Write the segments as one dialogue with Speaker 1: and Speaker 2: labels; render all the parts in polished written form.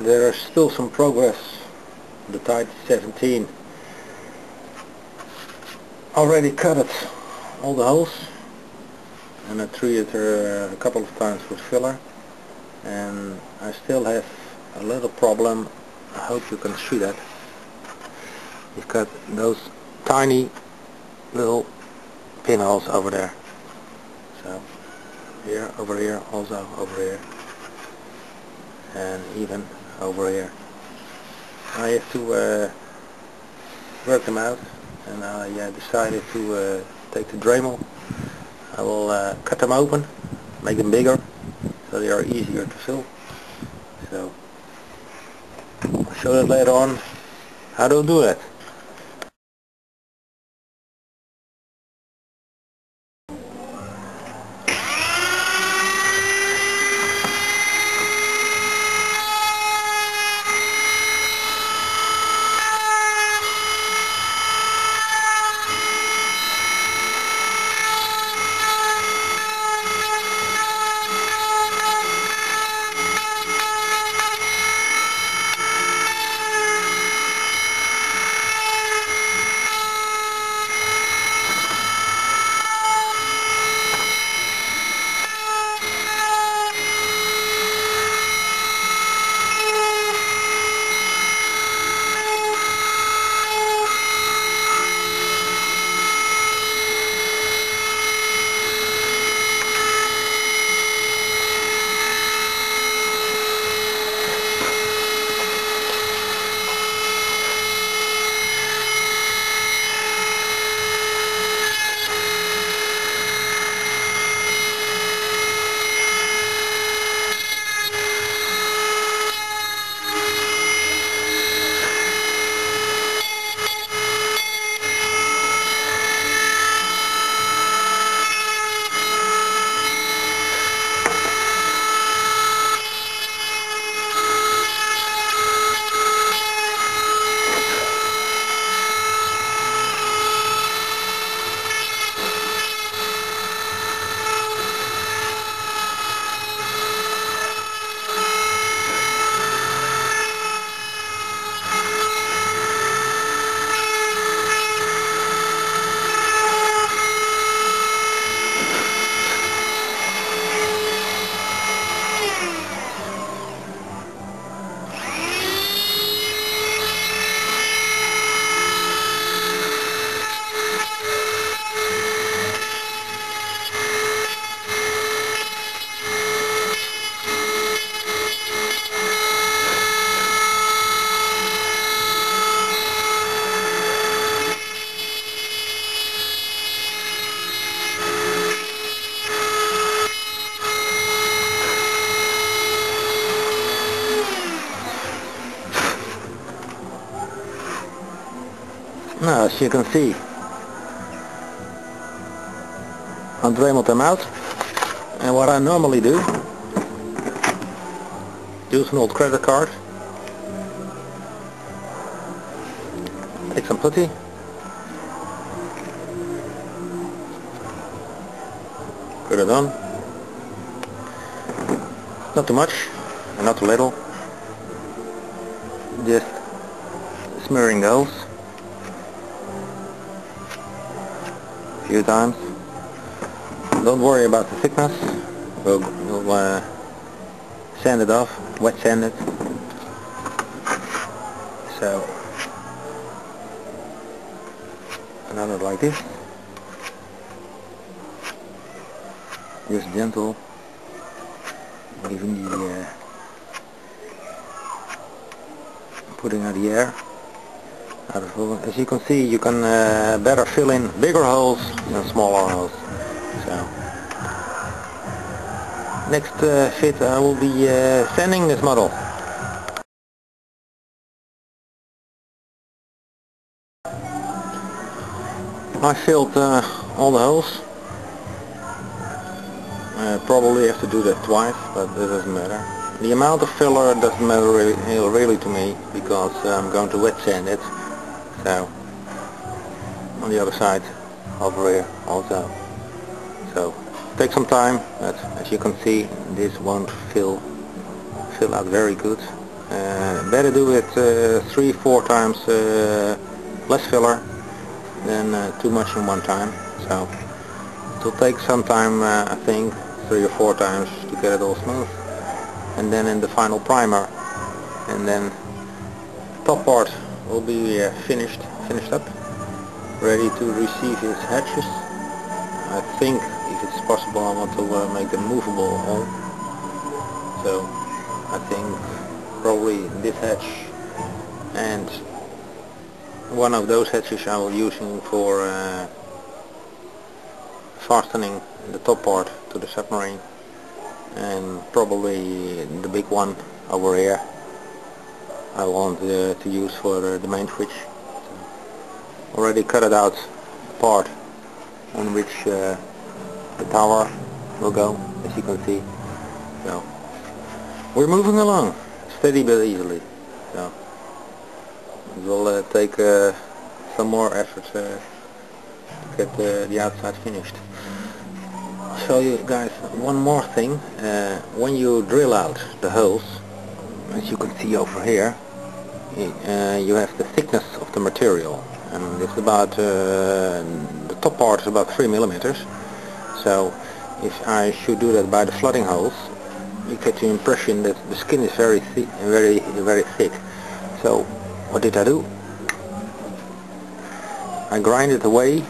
Speaker 1: There is still some progress. The Type 17 already cut it, all the holes, and I treated her a couple of times with filler, and I still have a little problem. I hope you can see that. You've got those tiny little pinholes over there. So here, over here, also over here, and even over here. I have to work them out, and I decided to take the Dremel. I will cut them open, make them bigger, so they are easier to fill. So I'll show that later on how to do that. Now, as you can see, I'll Dremel them out, and what I normally do, use an old credit card, take some putty, put it on, not too much and not too little, just smearing the holes a few times. Don't worry about the thickness, we'll sand it off, wet sand it. So another like this, just gentle, leaving the putting out the air. As you can see, you can better fill in bigger holes than smaller holes. So next fit I will be sanding this model. I filled all the holes. Probably have to do that twice, but it doesn't matter. The amount of filler doesn't matter really to me, because I'm going to wet sand it. So on the other side, over here also. So take some time, but as you can see, this won't fill out very good. Better do it 3-4 times less filler than too much in one time. So it will take some time, I think 3 or 4 times to get it all smooth, and then in the final primer, and then top part will be finished up, ready to receive its hatches. I think if it's possible I want to make them movable all. So I think probably this hatch and one of those hatches I will using for fastening the top part to the submarine, and probably the big one over here I want to use for the main switch. So already cut it out the part on which the tower will go, as you can see. So we're moving along steady but easily. So it will take some more effort to get the outside finished. I'll show you guys one more thing. When you drill out the holes, as you can see over here, you have the thickness of the material, and it's about the top part is about 3 millimeters. So if I should do that by the flooding holes, you get the impression that the skin is very thick. So what did I do? I grinded away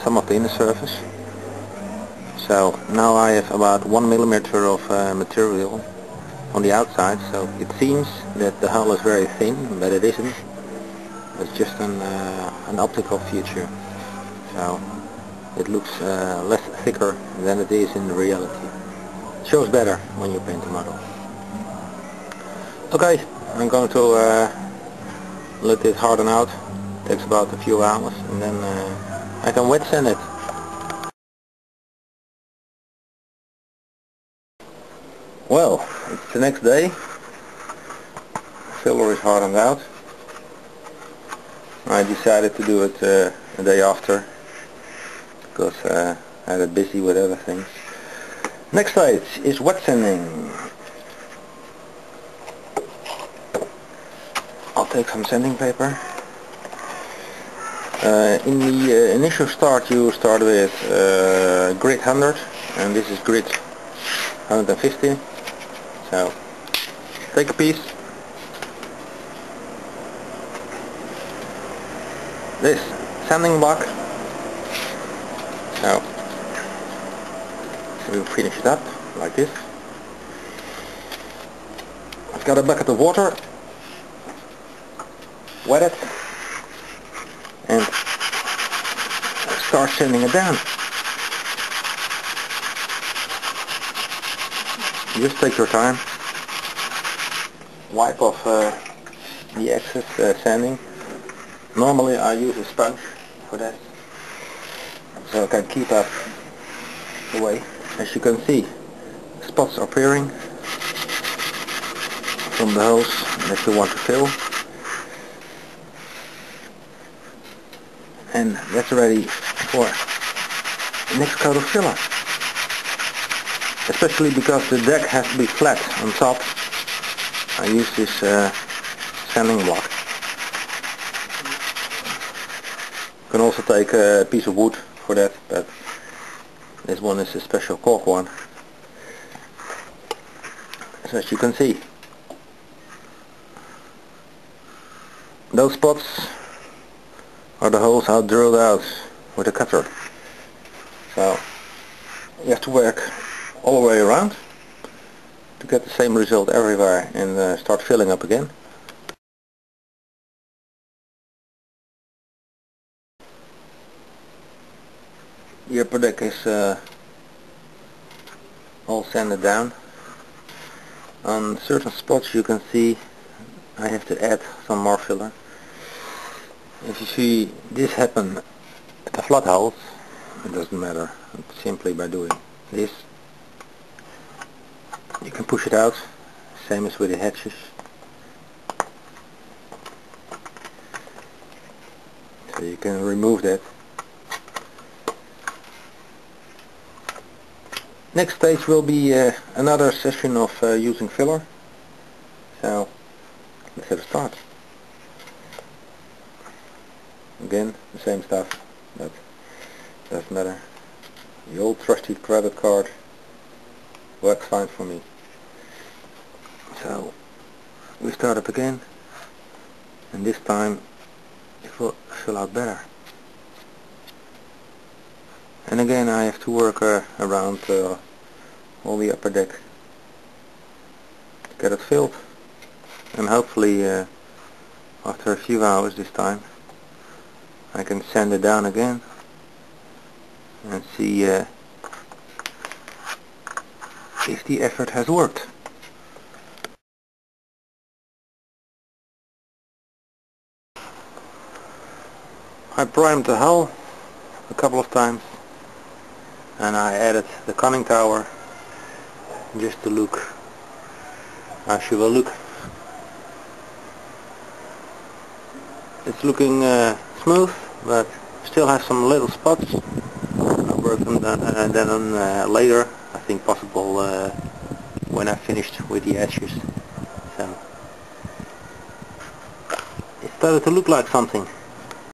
Speaker 1: some of the inner surface. So now I have about 1 millimeter of material on the outside. So it seems that the hull is very thin, but it isn't. It's just an optical feature. So it looks less thicker than it is in reality. It shows better when you paint the model. Okay, I'm going to let it harden out. It takes about a few hours, and then I can wet sand it. Well, it's the next day. Filler is hardened out. I decided to do it a day after because I got busy with other things. Next stage is wet sanding. I'll take some sanding paper. In the initial start you start with grit 100, and this is grit 150. So take a piece, this sanding block. So we'll finish it up like this. I've got a bucket of water, wet it, and start sanding it down. Just take your time, wipe off the excess sanding. Normally I use a sponge for that, so I can keep up the way. As you can see, spots are appearing from the holes that you want to fill, and that's ready for the next coat of filler. Especially because the deck has to be flat on top, I use this sanding block. You can also take a piece of wood for that, but this one is a special cork one. So as you can see, those spots are the holes I drilled out with a cutter. So you have to work all the way around to get the same result everywhere, and start filling up again. The upper deck is all sanded down. On certain spots you can see I have to add some more filler. If you see this happen at the flood holes, it doesn't matter. Simply by doing this, you can push it out, same as with the hatches. So you can remove that. Next stage will be another session of using filler. let's hit start. Again, the same stuff, but doesn't matter. The old trusty credit card works fine for me. So we start up again, and this time it will fill out better. And again I have to work around all the upper deck to get it filled, and hopefully after a few hours this time I can sand it down again and see if the effort has worked. I primed the hull a couple of times, and I added the conning tower just to look how she will look. It's looking smooth, but still has some little spots. I'll work them then on later, I think possible when I've finished with the edges. So it started to look like something.